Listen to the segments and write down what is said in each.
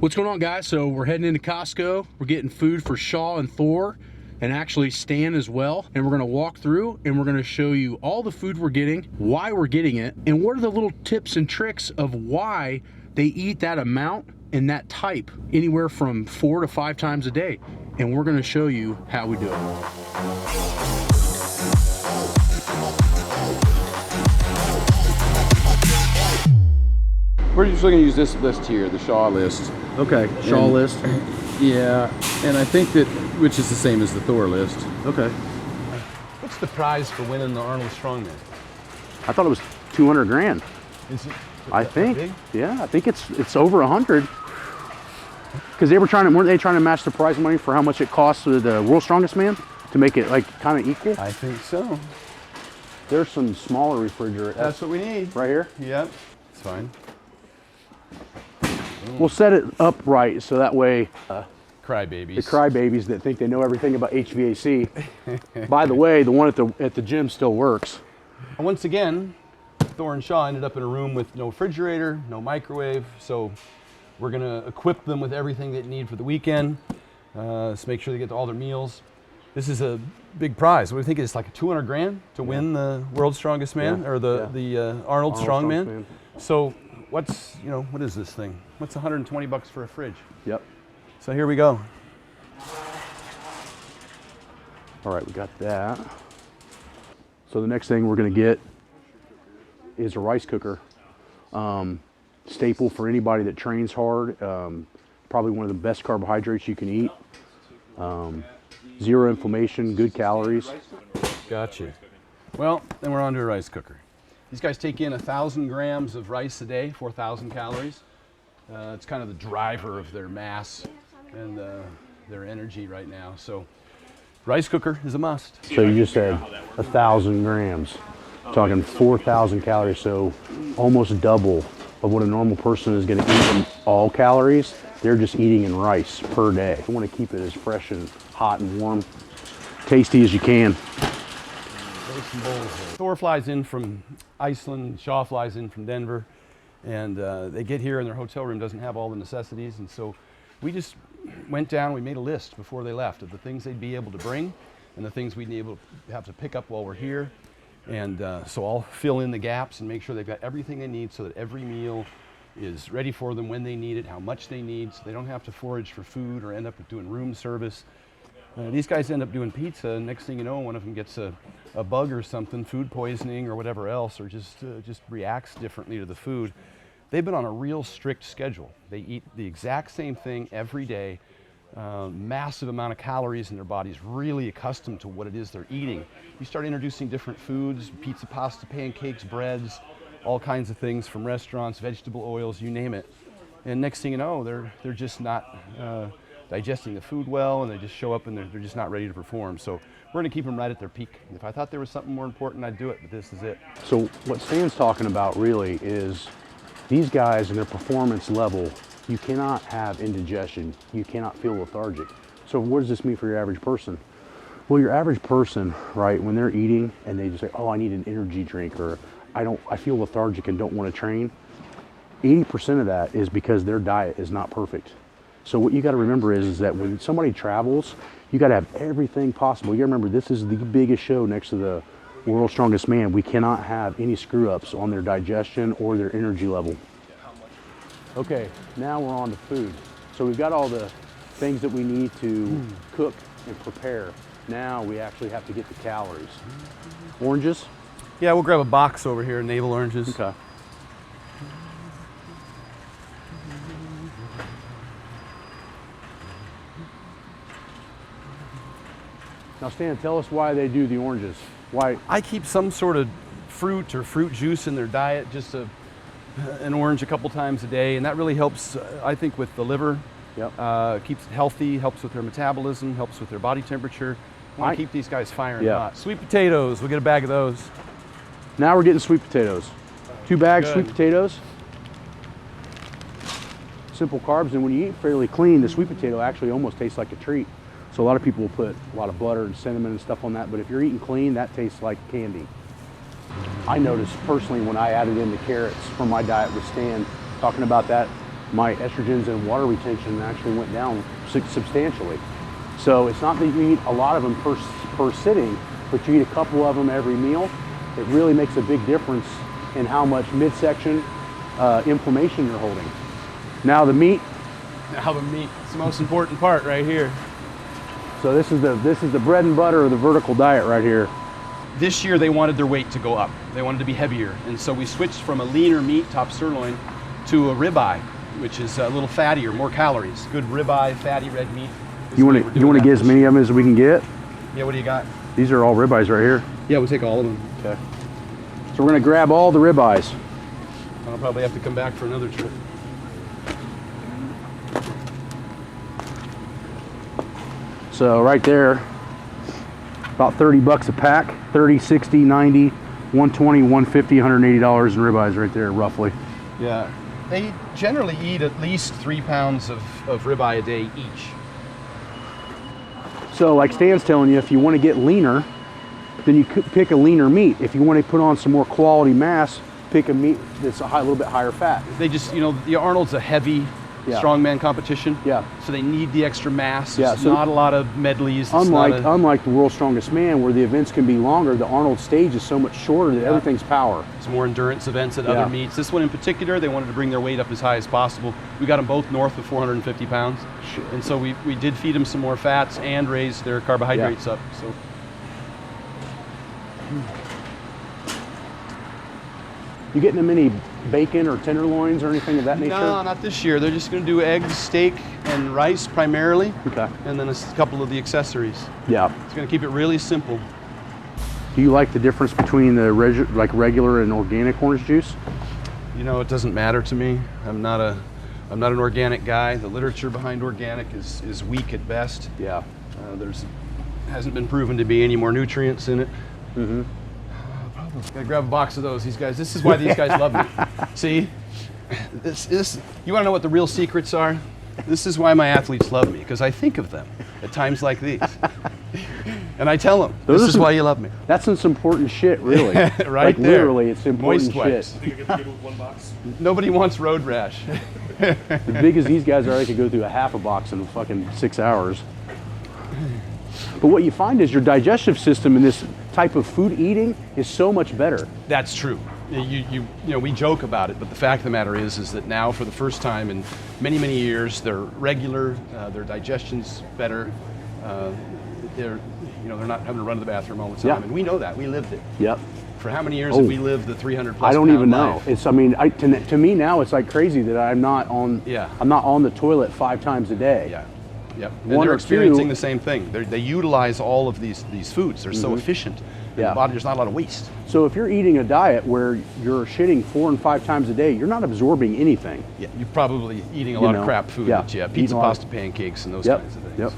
What's going on, guys? So we're heading into Costco. We're getting food for Shaw and Thor, and actually Stan as well. And we're gonna walk through and we're gonna show you all the food we're getting, why we're getting it, and what are the little tips and tricks of why they eat that amount and that type, anywhere from 4 to 5 times a day. And we're gonna show you how we do it. We're just going to use this list here, the Shaw list. Okay, Shaw list. Yeah, and I think that, which is the same as the Thor list. Okay. What's the prize for winning the Arnold Strongman? I thought it was 200 grand. Is it? I think. Big? Yeah, I think it's over 100. Because weren't they trying to match the prize money for how much it costs to the World's Strongest Man to make it like kind of equal? I think so. There's some smaller refrigerator. That's what we need. Right here. Yep, it's fine. We'll set it up right so that way Crybabies. the crybabies that think they know everything about HVAC. By the way, the one at the gym still works. And once again, Thor and Shaw ended up in a room with no refrigerator, no microwave, so we're gonna equip them with everything they need for the weekend. So make sure they get all their meals. This is a big prize. What do you think? It's like 200 grand to win the World's Strongest Man, or the Arnold Strongman. So what is this thing? What's 120 bucks for a fridge? Yep. So here we go. All right, we got that. So the next thing we're gonna get is a rice cooker. Staple for anybody that trains hard. Probably one of the best carbohydrates you can eat. Zero inflammation, good calories. Gotcha. Well, then we're on to a rice cooker. These guys take in 1,000 grams of rice a day, 4,000 calories. It's kind of the driver of their mass and their energy right now. So rice cooker is a must. So you just said 1,000 grams, talking 4,000 calories, so almost double of what a normal person is gonna eat in all calories. They're just eating in rice per day. You wanna keep it as fresh and hot and warm, tasty as you can. Thor flies in from Iceland, Shaw flies in from Denver, and they get here and their hotel room doesn't have all the necessities, and so we just went down, we made a list before they left of the things they'd be able to bring and the things we'd be able to have to pick up while we're here. And so I'll fill in the gaps and make sure they've got everything they need so that every meal is ready for them when they need it, how much they need, so they don't have to forage for food or end up doing room service. These guys end up doing pizza, and next thing you know, one of them gets a bug or something, food poisoning or whatever else, or just reacts differently to the food. They've been on a real strict schedule. They eat the exact same thing every day, massive amount of calories, and their body's really accustomed to what it is they're eating. You start introducing different foods, pizza, pasta, pancakes, breads, all kinds of things from restaurants, vegetable oils, you name it. And next thing you know, they're just not digesting the food well, and they just show up and they're just not ready to perform. So we're gonna keep them right at their peak. If I thought there was something more important, I'd do it, but this is it. So what Stan's talking about really is these guys and their performance level, you cannot have indigestion, you cannot feel lethargic. So what does this mean for your average person? Well, your average person, right, when they're eating and they just say, oh, I need an energy drink, or I feel lethargic and don't want to train, 80% of that is because their diet is not perfect. So what you got to remember is that when somebody travels, you got to have everything possible. You got to remember, this is the biggest show next to the World's Strongest Man. We cannot have any screw ups on their digestion or their energy level. Okay, now we're on to food. So we've got all the things that we need to cook and prepare. Now we actually have to get the calories. Oranges? Yeah, we'll grab a box over here, navel oranges. Okay. Now Stan, tell us why they do the oranges. Why? I keep some sort of fruit or fruit juice in their diet, just an orange a couple times a day, and that really helps, I think, with the liver. Yep. Keeps it healthy, helps with their metabolism, helps with their body temperature. I want to keep these guys firing hot. Sweet potatoes, we'll get a bag of those. Now we're getting sweet potatoes. 2 bags sweet potatoes. Simple carbs, and when you eat fairly clean, the sweet potato actually almost tastes like a treat. So a lot of people will put a lot of butter and cinnamon and stuff on that, but if you're eating clean, that tastes like candy. I noticed personally when I added in the carrots from my diet with Stan, talking about that my estrogens and water retention actually went down substantially. So it's not that you eat a lot of them per sitting, but you eat a couple of them every meal. It really makes a big difference in how much midsection inflammation you're holding. Now the meat. Now the meat. It's the most important part right here. So this is the bread and butter of the vertical diet right here. This year they wanted their weight to go up. They wanted to be heavier, and so we switched from a leaner meat, top sirloin, to a ribeye, which is a little fattier, more calories. Good ribeye, fatty red meat. You want to get as many of them as we can get? Yeah. What do you got? These are all ribeyes right here. Yeah, we'll take all of them. Okay. So we're gonna grab all the ribeyes. I'll probably have to come back for another trip. So right there, about 30 bucks a pack, 30, 60, 90, 120, 150, $180 in ribeyes right there, roughly. Yeah. They generally eat at least 3 pounds of ribeye a day each. So like Stan's telling you, if you want to get leaner, then you could pick a leaner meat. If you want to put on some more quality mass, pick a meat that's a little bit higher fat. They just, the Arnold's a heavy strongman competition. Yeah. So they need the extra mass. Yeah. There's So not a lot of medleys. Unlike the World's Strongest Man, where the events can be longer, the Arnold stage is so much shorter that everything's power. It's more endurance events at other meets. This one in particular, they wanted to bring their weight up as high as possible. We got them both north of 450 pounds. Shit. And so we did feed them some more fats and raise their carbohydrates up. So. You getting them any bacon or tenderloins or anything of that nature? No, not this year. They're just going to do eggs, steak, and rice primarily. Okay. And then a couple of the accessories. Yeah. It's going to keep it really simple. Do you like the difference between the regular and organic orange juice? It doesn't matter to me. I'm not an organic guy. The literature behind organic is weak at best. Yeah. Hasn't been proven to be any more nutrients in it. Mm-hmm. Gotta grab a box of those. These guys. This is why these guys love me. See, this. You want to know what the real secrets are? This is why my athletes love me, because I think of them at times like these, and I tell them, "This is why you love me." That's some important shit, really. Right like, there. Literally, it's important Moist wipes. shit. I think I get to with one box. Nobody wants road rash. As big as these guys are, they could go through a half a box in fucking 6 hours. But what you find is your digestive system in this type of food eating is so much better. That's true. We joke about it, but the fact of the matter is that now, for the first time in many, many years, they're regular. Their digestion's better. They're not having to run to the bathroom all the time, and we know that. We lived it. Yep. For how many years have we lived the 300 plus? I don't even know. Life? It's. To me now, it's like crazy that I'm not on. Yeah. I'm not on the toilet 5 times a day. Yeah. Yep. And One they're or experiencing two. the same thing. They utilize all of these foods. They're so efficient. In the body, there's not a lot of waste. So if you're eating a diet where you're shitting 4 and 5 times a day, you're not absorbing anything. Yeah, you're probably eating a lot of crap food. Yeah. Pizza, pasta, pancakes, and those kinds of things. Yep.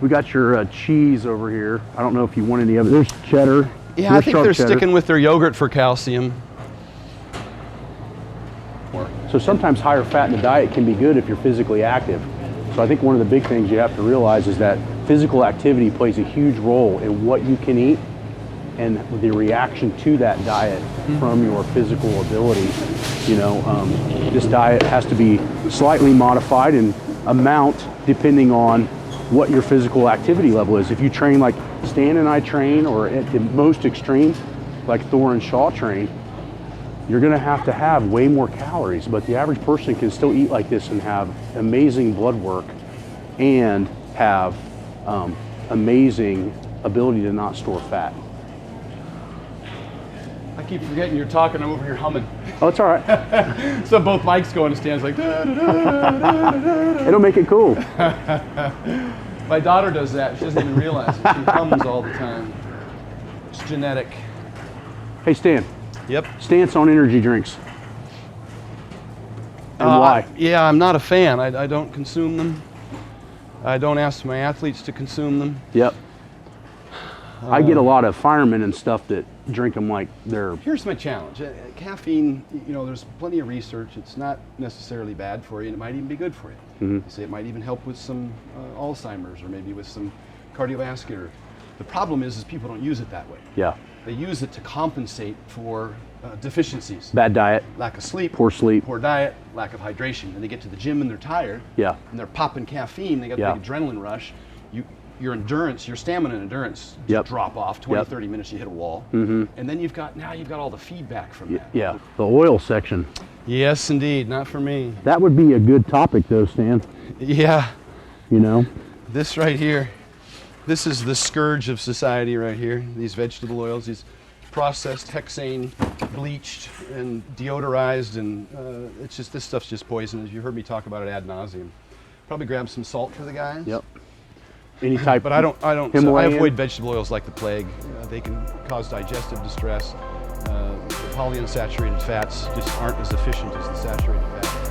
We got your cheese over here. I don't know if you want any of it. There's cheddar. Yeah, Real I think sharp they're cheddar. sticking with their yogurt for calcium. So sometimes higher fat in the diet can be good if you're physically active. So I think one of the big things you have to realize is that physical activity plays a huge role in what you can eat and the reaction to that diet from your physical ability. This diet has to be slightly modified in amount depending on what your physical activity level is. If you train like Stan and I train, or at the most extreme, like Thor and Shaw train, you're gonna have to have way more calories, but the average person can still eat like this and have amazing blood work and have amazing ability to not store fat. I keep forgetting you're talking. I'm over here humming. Oh, it's all right. So both mics go and stands like. Da, da, da, da, da, da. It'll make it cool. My daughter does that. She doesn't even realize it. She hums all the time. It's genetic. Hey, Stan. Yep. Stance on energy drinks. And why? I'm not a fan. I don't consume them. I don't ask my athletes to consume them. Yep. I get a lot of firemen and stuff that drink them like they're... Here's my challenge. Caffeine, there's plenty of research. It's not necessarily bad for you, and it might even be good for you. Mm-hmm. They say it might even help with some Alzheimer's or maybe with some cardiovascular. The problem is people don't use it that way. Yeah. they use it to compensate for deficiencies. Bad diet. Lack of sleep, Poor sleep. poor diet, lack of hydration. And they get to the gym and they're tired. Yeah. And they're popping caffeine. They got Yeah. the big adrenaline rush. Your endurance, your stamina and endurance Yep. drop off. 20, Yep. 30 minutes, you hit a wall. And then you've got all the feedback from that. Yeah. The oil section. Yes, indeed. Not for me. That would be a good topic though, Stan. Yeah. You know? This right here, this is the scourge of society right here. These vegetable oils, these processed, hexane, bleached, and deodorized, and it's just, this stuff's just poison. As you heard me talk about it ad nauseum. Probably grab some salt for the guys. Yep. Any type. But I Himalayan? avoid vegetable oils like the plague. They can cause digestive distress. The polyunsaturated fats just aren't as efficient as the saturated fats.